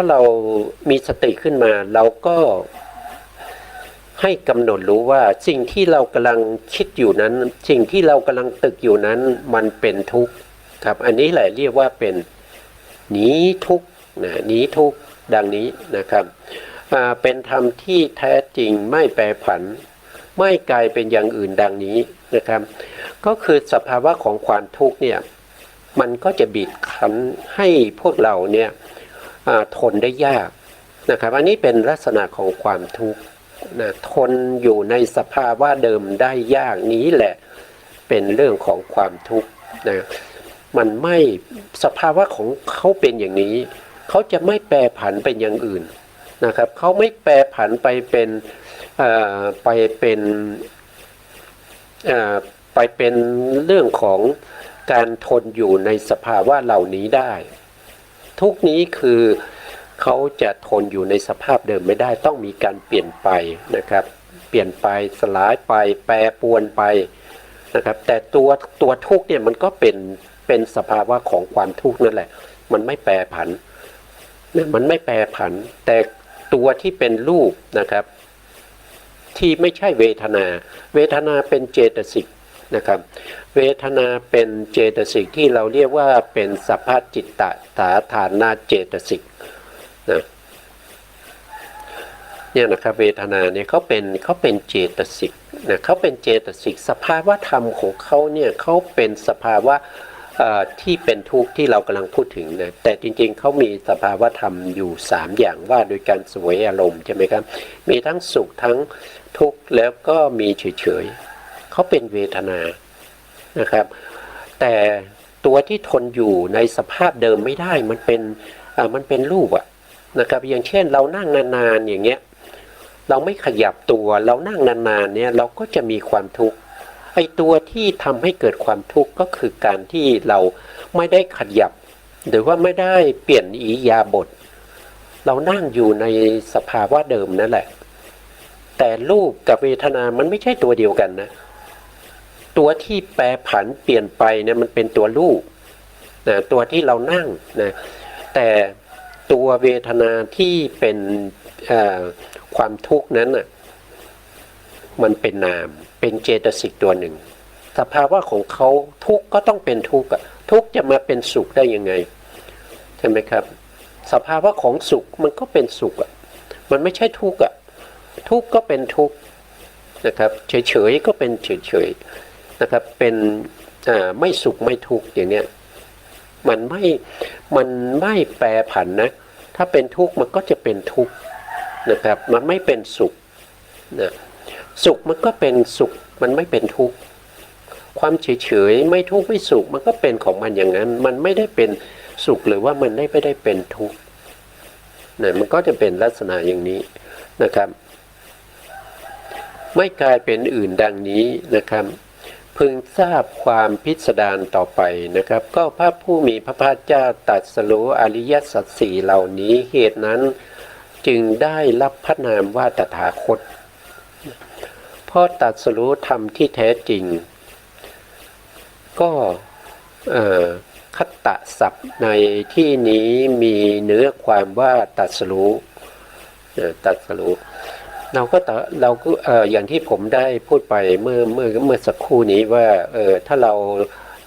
เรามีสติขึ้นมาเราก็ให้กำหนดรู้ว่าสิ่งที่เรากำลังคิดอยู่นั้นสิ่งที่เรากำลังตึกอยู่นั้นมันเป็นทุกข์ครับอันนี้แหละเรียกว่าเป็นหนีทุกข์นะหนีทุกข์ดังนี้นะครับเป็นธรรมที่แท้จริงไม่แปรผันไม่กลายเป็นอย่างอื่นดังนี้นะครับก็คือสภาวะของความทุกข์เนี่ยมันก็จะบีบคั้นให้พวกเราเนี่ยทนได้ยากนะครับอันนี้เป็นลักษณะของความทุกข์นะทนอยู่ในสภาวะเดิมได้ยากนี้แหละเป็นเรื่องของความทุกข์นะมันไม่สภาวะของเขาเป็นอย่างนี้เขาจะไม่แปรผันเป็นอย่างอื่นนะครับเขาไม่แปรผันไปเป็นเรื่องของการทนอยู่ในสภาวะเหล่านี้ได้ทุกนี้คือเขาจะทนอยู่ในสภาพเดิมไม่ได้ต้องมีการเปลี่ยนไปนะครับเปลี่ยนไปสลายไปแปรปรวนไปนะครับแต่ตัวทุกเนี่ยมันก็เป็นสภาวะของความทุกข์นั่นแหละมันไม่แปรผันมันไม่แปรผันแต่ตัวที่เป็นรูปนะครับที่ไม่ใช่เวทนาเป็นเจตสิกนะครับเวทนาเป็นเจตสิกที่เราเรียกว่าเป็นสัพพจิตตสาธารณเจตสิกนะเนี่ยนะครับเวทนาเนี่ยเขาเป็นเจตสิกนะเขาเป็นเจตสิกสภาวะธรรมของเขาเนี่ยเขาเป็นสภาวะที่เป็นทุกข์ที่เรากำลังพูดถึงนะแต่จริงๆเขามีสภาวะธรรมอยู่3อย่างว่าโดยการเสวยอารมณ์ใช่ไหมครับมีทั้งสุขทั้งทุกข์แล้วก็มีเฉยๆเขาเป็นเวทนานะครับแต่ตัวที่ทนอยู่ในสภาพเดิมไม่ได้มันเป็นรูปอะนะครับอย่างเช่นเรานั่งนานๆอย่างเงี้ยเราไม่ขยับตัวเรานั่งนานๆเนี่ยเราก็จะมีความทุกข์ไอ้ตัวที่ทำให้เกิดความทุกข์ก็คือการที่เราไม่ได้ขยับหรือว่าไม่ได้เปลี่ยนอิริยาบถเรานั่งอยู่ในสภาวะเดิมนั่นแหละแต่รูปกับเวทนามันไม่ใช่ตัวเดียวกันนะตัวที่แปรผันเปลี่ยนไปเนี่ยมันเป็นตัวรูปนะตัวที่เรานั่งนะแต่ตัวเวทนาที่เป็นความทุกข์นั้นน่ะมันเป็นนามเป็นเจตสิกตัวหนึ่งสภาวะของเขาทุกข์ก็ต้องเป็นทุกข์ทุกข์จะมาเป็นสุขได้ยังไงใช่ไหมครับสภาวะของสุขมันก็เป็นสุขมันไม่ใช่ทุกข์ทุกข์ก็เป็นทุกข์นะครับเฉยๆก็เป็นเฉยๆนะครับเป็นไม่สุขไม่ทุกข์อย่างเนี้ยมันไม่แปรผันนะถ้าเป็นทุกข์มันก็จะเป็นทุกข์นะครับมันไม่เป็นสุขนะสุขมันก็เป็นสุขมันไม่เป็นทุกข์ความเฉยๆไม่ทุกข์ไม่สุขมันก็เป็นของมันอย่างนั้นมันไม่ได้เป็นสุขหรือว่ามันไม่ได้เป็นทุกข์นะมันก็จะเป็นลักษณะอย่างนี้นะครับไม่กลายเป็นอื่นดังนี้นะครับพึงทราบความพิสดารต่อไปนะครับก็พระผู้มีพระภาคเจ้าตรัสรู้อริยสัจสี่เหล่านี้เหตุนั้นจึงได้รับพระนามว่าตถาคตเพราะตรัสรู้ธรรมที่แท้จริงก็คัตตะศัพท์ในที่นี้มีเนื้อความว่าตรัสรู้เราก็อย่างที่ผมได้พูดไปเมื่อสักครู่นี้ว่าถ้าเรา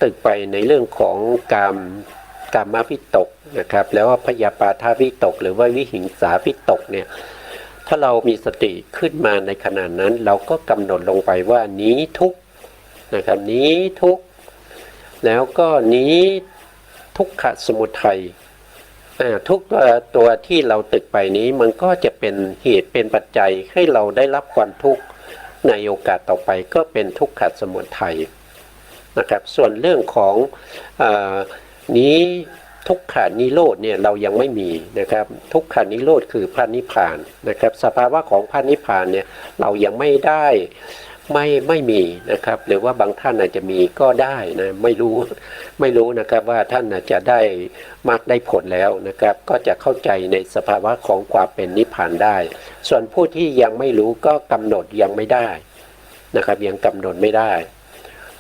ตึกไปในเรื่องของกามวิตกนะครับแล้วว่าพยาปาทวิตกหรือว่าวิหิงสาวิตกเนี่ยถ้าเรามีสติขึ้นมาในขณะนั้นเราก็กำหนดลงไปว่านี้ทุกข์นะครับนี้ทุกข์แล้วก็นี้ทุกขสมุทัยทุกตัวที่เราตึกไปนี้มันก็จะเป็นเหตุเป็นปัจจัยให้เราได้รับความทุกข์ ในโอกาสต่อไปก็เป็นทุกขสมุทัยนะครับส่วนเรื่องของนี้ทุกขานิโรธเนี่ยเรายังไม่มีนะครับทุกขานิโรธคือพระนิพพานนะครับสภาวะของพระนิพพานเนี่ยเรายังไม่ได้ไม่มีนะครับหรือว่าบางท่านอาจจะมีก็ได้นะไม่รู้นะครับว่าท่านอาจจะได้มากได้ผลแล้วนะครับก็จะเข้าใจในสภาวะของความเป็นนิพพานได้ส่วนผู้ที่ยังไม่รู้ก็กำหนดยังไม่ได้นะครับยังกำหนดไม่ได้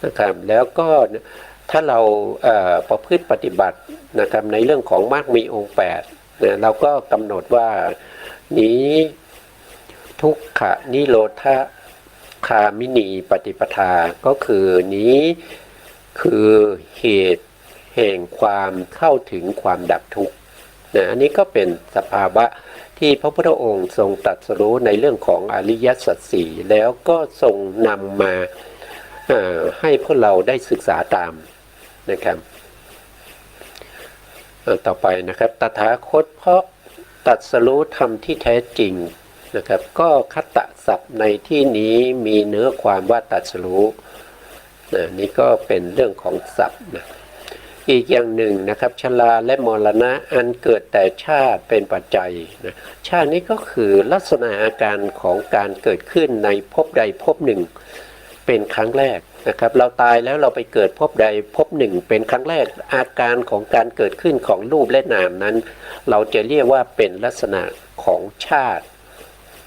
นะครับแล้วก็ถ้าเราประพฤติปฏิบัตินะครับในเรื่องของมรรคมีองค์8นะเราก็กำหนดว่านี้ทุกขนิโรธคามินีปฏิปทาก็คือนี้คือเหตุแห่งความเข้าถึงความดับทุกข์นะอันนี้ก็เป็นสภาวะที่พระพุทธองค์ทรงตรัสรู้ในเรื่องของอริยสัจสี่แล้วก็ทรงนำมาให้พวกเราได้ศึกษาตามนะครับต่อไปนะครับตถาคตเพราะตรัสรู้ธรรมที่แท้จริงนะครับก็คัตตศัพท์ในที่นี้มีเนื้อความว่าตรัสรู้นี่ก็เป็นเรื่องของศัพท์นะอีกอย่างหนึ่งนะครับชราและมรณะอันเกิดแต่ชาติเป็นปัจจัยนะชาตินี้ก็คือลักษณะอาการของการเกิดขึ้นในภพใดภพหนึ่งเป็นครั้งแรกนะครับเราตายแล้วเราไปเกิดภพใดภพหนึ่งเป็นครั้งแรกอาการของการเกิดขึ้นของรูปและนามนั้นเราจะเรียกว่าเป็นลักษณะของชาติ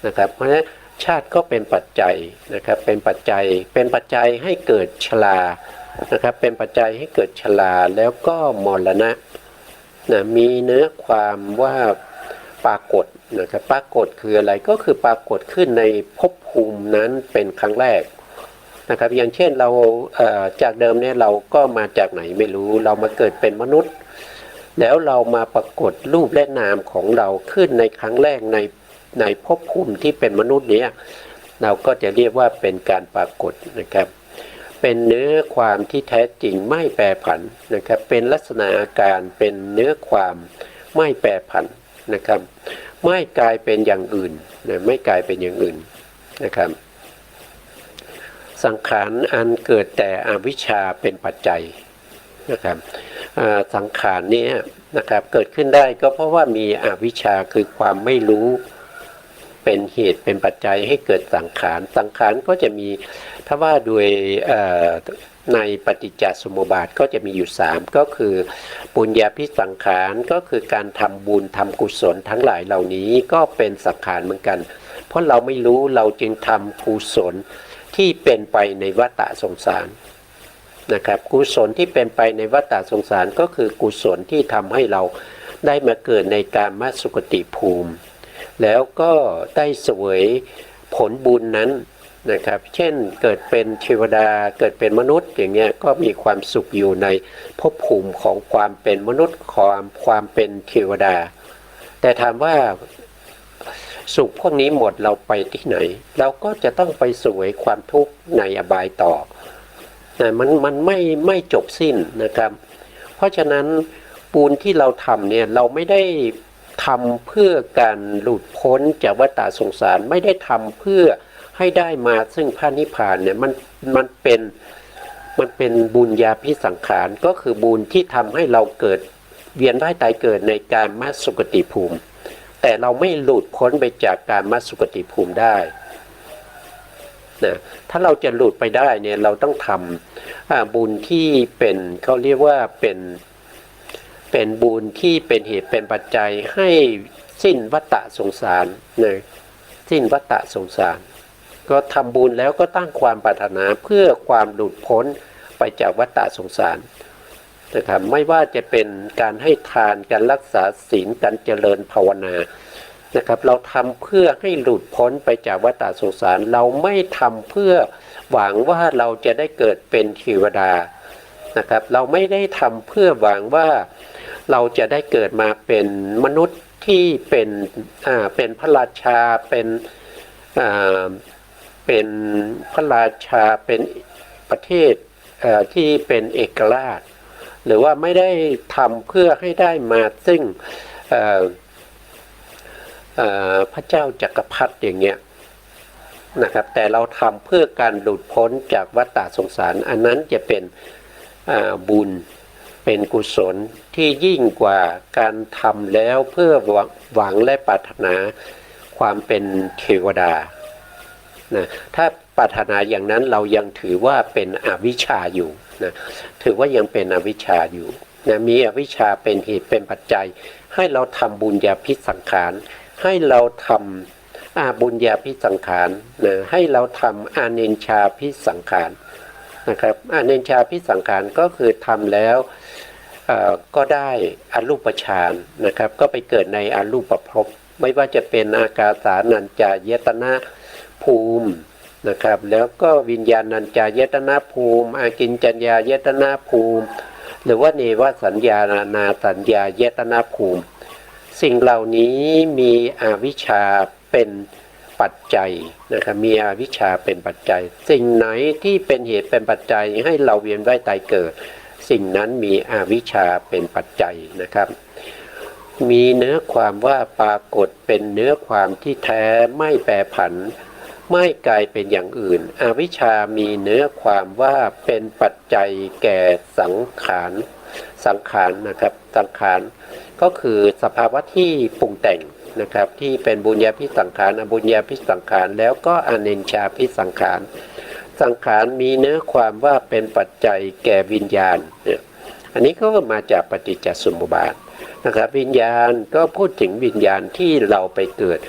นะครับเพราะฉะนั้นชาติก็เป็นปัจจัยนะครับเป็นปัจจัยให้เกิดชรานะครับเป็นปัจจัยให้เกิดชราแล้วก็มรณะนะมีเนื้อความว่าปรากฏนะครับปรากฏคืออะไรก็คือปรากฏขึ้นในภพภูมินั้นเป็นครั้งแรกนะครับอย่างเช่นเราจากเดิมเนี่ยเราก็มาจากไหนไม่รู้เรามาเกิดเป็นมนุษย์แล้วเรามาปรากฏรูปและนามของเราขึ้นในครั้งแรกในภพภูมิที่เป็นมนุษย์เนี้ยเราก็จะเรียกว่าเป็นการปรากฏนะครับเป็นเนื้อความที่แท้จริงไม่แปรผันนะครับเป็นลักษณะอาการเป็นเนื้อความไม่แปรผันนะครับไม่กลายเป็นอย่างอื่นนะไม่กลายเป็นอย่างอื่นนะครับสังขารอันเกิดแต่อวิชชาเป็นปัจจัยนะครับสังขารนี้นะครับเกิดขึ้นได้ก็เพราะว่ามีอวิชชาคือความไม่รู้เป็นเหตุเป็นปัจจัยให้เกิดสังขารก็จะมีถ้าว่าโดยในปฏิจจสมุปบาทก็จะมีอยู่3ก็คือปุญญาภิสังขารก็คือการทำบุญทำกุศลทั้งหลายเหล่านี้ก็เป็นสังขารเหมือนกันเพราะเราไม่รู้เราจึงทำกุศลที่เป็นไปในวัฏฏะสงสารนะครับกุศลที่เป็นไปในวัฏฏะสงสารก็คือกุศลที่ทำให้เราได้มาเกิดในกามสุคติภูมิแล้วก็ได้เสวยผลบุญนั้นนะครับเช่นเกิดเป็นเทวดาเกิดเป็นมนุษย์อย่างเงี้ยก็มีความสุขอยู่ในภพภูมิของความเป็นมนุษย์ความเป็นเทวดาแต่ถามว่าสุขพวกนี้หมดเราไปที่ไหนเราก็จะต้องไปเสวยความทุกข์ในอบายต่อนะมันไม่จบสิ้นนะครับเพราะฉะนั้นบุญที่เราทำเนี่ยเราไม่ได้ทำเพื่อการหลุดพ้นจากวัฏฏะสงสารไม่ได้ทำเพื่อให้ได้มาซึ่งพระนิพพานเนี่ยมันเป็นบุญญาภิสังขารก็คือบุญที่ทำให้เราเกิดเวียนว่ายตายเกิดในกามสุคติภูมิแต่เราไม่หลุดพ้นไปจากกามสุคติภูมิได้นะถ้าเราจะหลุดไปได้เนี่ยเราต้องทำบุญที่เป็นเขาเรียกว่าเป็นบุญที่เป็นเหตุเป็นปัจจัยให้สิ้นวัฏฏะสงสารนะสิ้นวัฏฏะสงสารก็ทำบุญแล้วก็ตั้งความปรารถนาเพื่อความหลุดพ้นไปจากวัฏฏะสงสารนะครับไม่ว่าจะเป็นการให้ทานการรักษาศีลการเจริญภาวนานะครับเราทำเพื่อให้หลุดพ้นไปจากวัฏฏะสงสารเราไม่ทำเพื่อหวังว่าเราจะได้เกิดเป็นเทวดานะครับเราไม่ได้ทำเพื่อหวังว่าเราจะได้เกิดมาเป็นมนุษย์ที่เป็นพระราชาเป็นพระราชาเป็นประเทศที่เป็นเอกราชหรือว่าไม่ได้ทำเพื่อให้ได้มาซึ่งพระเจ้าจักรพรรดิอย่างเงี้ย นะครับแต่เราทำเพื่อการหลุดพ้นจากวัฏฏะสงสารอันนั้นจะเป็นบุญเป็นกุศลที่ยิ่งกว่าการทำแล้วเพื่อหวังและปรารถนาความเป็นเทวดานะถ้าปรารถนาอย่างนั้นเรายังถือว่าเป็นอวิชชาอยู่นะถือว่ายังเป็นอวิชชาอยู่นะมีอวิชชาเป็นเหตุเป็นปัจจัยให้เราทำบุญญาภิสังขารให้เราทำบุญญาภิสังขารนะให้เราทำอาเนญชาภิสังขารนะครับอาเนญชาภิสังขารก็คือทำแล้วก็ได้อรูปฌานนะครับก็ไปเกิดในอรูปภพไม่ว่าจะเป็นอากาสานัญจายตนะภูมินะครับแล้วก็วิญญาณัญจายตนะภูมิอากิญจัญญายตนะภูมิหรือว่าเนวสัญญานาสัญญายตนะภูมิสิ่งเหล่านี้มีอวิชชาเป็นปัจจัยนะครับมีอวิชชาเป็นปัจจัยสิ่งไหนที่เป็นเหตุเป็นปัจจัยให้เราเวียนว่ายตายเกิดสิ่งนั้นมีอวิชชาเป็นปัจจัยนะครับมีเนื้อความว่าปรากฏเป็นเนื้อความที่แท้ไม่แปรผันไม่กลายเป็นอย่างอื่นอวิชชามีเนื้อความว่าเป็นปัจจัยแก่สังขารนะครับสังขารก็คือสภาวะที่ปรุงแต่งนะครับที่เป็นบุญญาภิสังขารอบุญญาภิสังขารแล้วก็อเนญชาภิสังขารสังขารมีเนื้อความว่าเป็นปัจจัยแก่วิญญาณเนี่ยอันนี้ก็มาจากปฏิจจสมุปบาทนะครับวิญญาณก็พูดถึงวิญญาณที่เราไปเกิด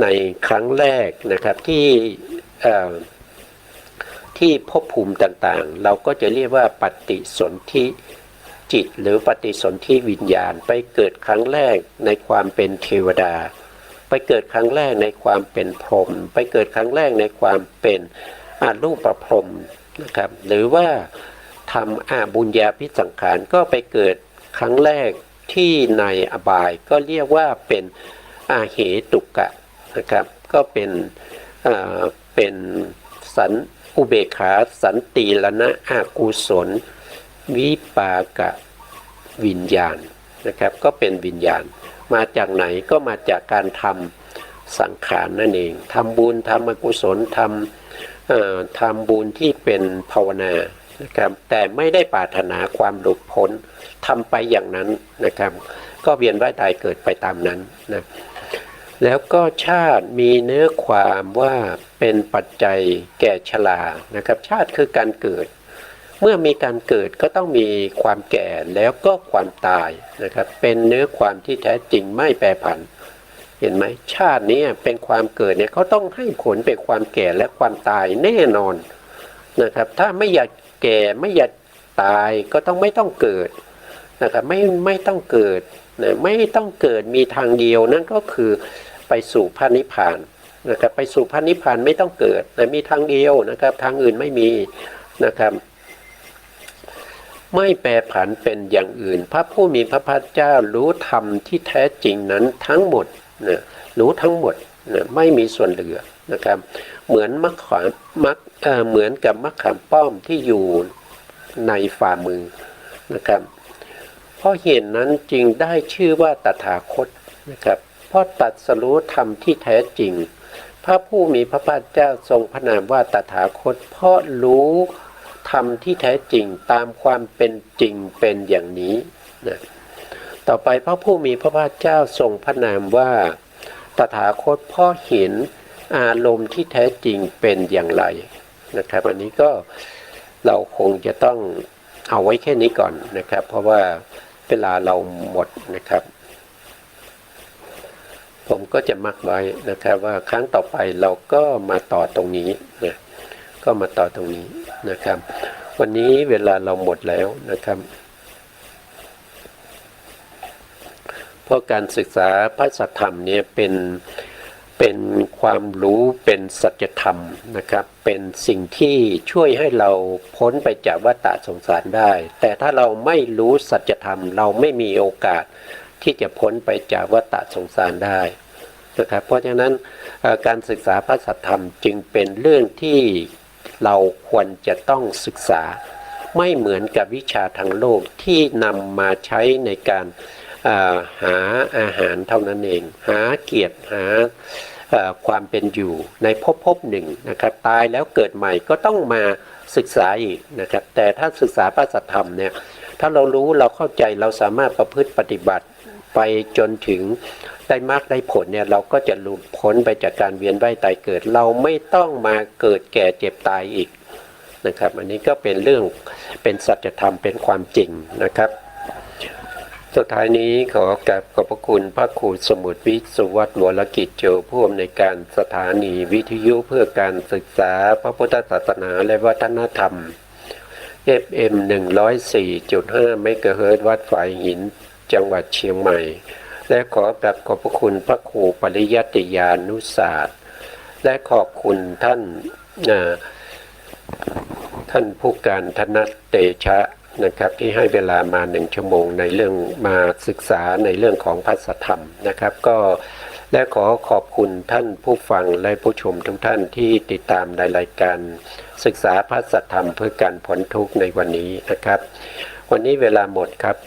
ในครั้งแรกนะครับที่ภพภูมิต่างๆเราก็จะเรียกว่าปฏิสนธิจิตหรือปฏิสนธิวิญญาณไปเกิดครั้งแรกในความเป็นเทวดาไปเกิดครั้งแรกในความเป็นพรหมไปเกิดครั้งแรกในความเป็นอรูปพรหมนะครับหรือว่าทำบุญญาภิสังขารก็ไปเกิดครั้งแรกที่ในอบายก็เรียกว่าเป็นอาเหตุกะนะครับก็เป็นสันอุเบกขาสันติละนะอากุศลวิปากะวิญญาณนะครับก็เป็นวิญญาณมาจากไหนก็มาจากการทำสังขารนั่นเองทำบุญทำอกุศลทำบุญที่เป็นภาวนานะครับแต่ไม่ได้ปรารถนาความหลุดพ้นทำไปอย่างนั้นนะครับก็เวียนว่ายตายเกิดไปตามนั้นนะแล้วก็ชาติมีเนื้อความว่าเป็นปัจจัยแก่ชรานะครับชาติคือการเกิดเมื่อมีการเกิดก็ต้องมีความแก่แล้วก็ความตายนะครับเป็นเนื้อความที่แท้จริงไม่แปรผันเห็นไหมชาตินี้เป็นความเกิดเนี่ยเขาต้องให้ผลเป็นความแก่และความตายแน่นอนนะครับถ้าไม่อยากแก่ไม่อยากตายก็ต้องไม่ต้องเกิดนะครับไม่ต้องเกิดนะไม่ต้องเกิดมีทางเดียวนั่นก็คือไปสู่พระนิพพานนะครับไปสู่พระนิพพานไม่ต้องเกิดแต่มีทางเดียวนะครับทางอื่นไม่มีนะครับไม่แปรผันเป็นอย่างอื่นพระผู้มีพระภาคเจ้ารู้ธรรมที่แท้จริงนั้นทั้งหมดนะรู้ทั้งหมดนะไม่มีส่วนเหลือนะครับเหมือนเหมือนกับมะขามป้อมที่อยู่ในฝ่ามือนะครับเพราะเหตุนั้นจึงได้ชื่อว่าตถาคตนะครับเพราะตรัสรู้ธรรมที่แท้จริงพระผู้มีพระภาคเจ้าทรงพระนามว่าตถาคตเพราะรู้ธรรมที่แท้จริงตามความเป็นจริงเป็นอย่างนี้นะต่อไปพระผู้มีพระภาคเจ้าทรงพระนามว่าตถาคตเพราะเห็นอารมณ์ที่แท้จริงเป็นอย่างไรนะครับอันนี้ก็เราคงจะต้องเอาไว้แค่นี้ก่อนนะครับเพราะว่าเวลาเราหมดนะครับผมก็จะมักไว้นะครับว่าครั้งต่อไปเราก็มาต่อตรงนี้นะก็มาต่อตรงนี้นะครับวันนี้เวลาเราหมดแล้วนะครับเพราะการศึกษาพระสัทธรรมเนี่ยเป็นความรู้เป็นสัจธรรมนะครับเป็นสิ่งที่ช่วยให้เราพ้นไปจากวัฏฏะสงสารได้แต่ถ้าเราไม่รู้สัจธรรมเราไม่มีโอกาสที่จะพ้นไปจากวัฏฏะสงสารได้นะครับเพราะฉะนั้นการศึกษาพระสัทธรรมจึงเป็นเรื่องที่เราควรจะต้องศึกษาไม่เหมือนกับวิชาทางโลกที่นำมาใช้ในการหาอาหารเท่านั้นเองหาเกียรติหา ความเป็นอยู่ในภพหนึ่งนะครับตายแล้วเกิดใหม่ก็ต้องมาศึกษาอีกนะครับแต่ถ้าศึกษาพระสัทธรรมเนี่ยถ้าเรารู้เราเข้าใจเราสามารถประพฤติปฏิบัติไปจนถึงได้มรรคได้ผลเนี่ยเราก็จะหลุดพ้นไปจากการเวียนว่ายตายเกิดเราไม่ต้องมาเกิดแก่เจ็บตายอีกนะครับอันนี้ก็เป็นเรื่องเป็นสัจธรรมเป็นความจริงนะครับสุดท้ายนี้ขอกราบขอบพระคุณพระครูสมุทรวิสุวัฒน์วรกิจโจผู้อำนวยการสถานีวิทยุเพื่อการศึกษาพระพุทธศาสนาและวัฒนธรรม FM 104.5 เมกะเฮิรตซ์วัดฝายหินจังหวัดเชียงใหม่และขอกราบขอบพระคุณพระครูปริยัติยานุศาสตร์และขอบคุณท่านผู้การธนเตชะนะครับที่ให้เวลามา1 ชั่วโมงในเรื่องมาศึกษาในเรื่องของพระสัทธรรมนะครับก็และขอขอบคุณท่านผู้ฟังและผู้ชมทุกท่านที่ติดตามในรายการศึกษาพระสัทธรรมเพื่อการพ้นทุกข์ในวันนี้นะครับวันนี้เวลาหมดครับ